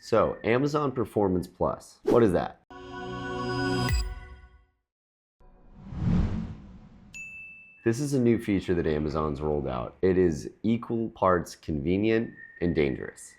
So, Amazon Performance Plus, what is that? This is a new feature that Amazon's rolled out. It is equal parts convenient and dangerous.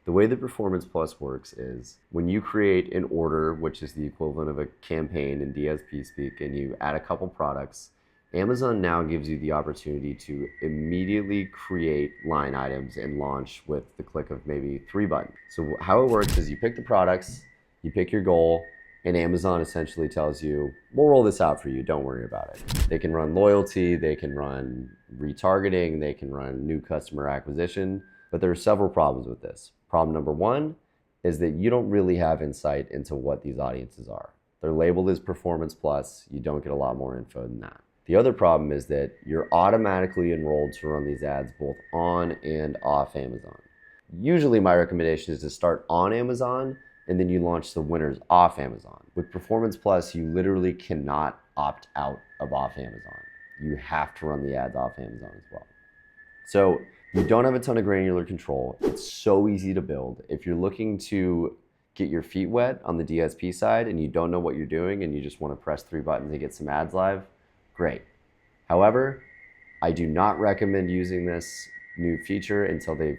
The way that Performance Plus works is when you create an order, which is the equivalent of a campaign in DSP speak, and you add a couple products, Amazon now gives you the opportunity to immediately create line items and launch with the click of maybe 3 buttons. So how it works is you pick the products, you pick your goal, and Amazon essentially tells you, we'll roll this out for you, don't worry about it. They can run loyalty, they can run retargeting, they can run new customer acquisition, but there are several problems with this. Problem number one is that you don't really have insight into what these audiences are. They're labeled as Performance Plus, you don't get a lot more info than that. The other problem is that you're automatically enrolled to run these ads both on and off Amazon. Usually my recommendation is to start on Amazon and then you launch the winners off Amazon. With Performance Plus, you literally cannot opt out of off Amazon. You have to run the ads off Amazon as well. So you don't have a ton of granular control. It's so easy to build. If you're looking to get your feet wet on the DSP side and you don't know what you're doing and you just want to press 3 buttons and get some ads live, great. However, I do not recommend using this new feature until they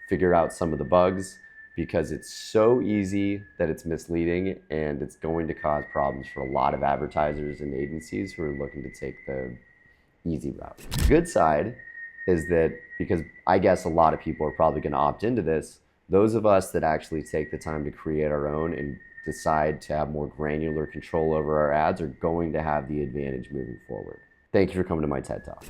figure out some of the bugs, because it's so easy that it's misleading and it's going to cause problems for a lot of advertisers and agencies who are looking to take the easy route. The good side is that, because I guess a lot of people are probably going to opt into this, those of us that actually take the time to create our own and decide to have more granular control over our ads are going to have the advantage moving forward. Thank you for coming to my TED Talk.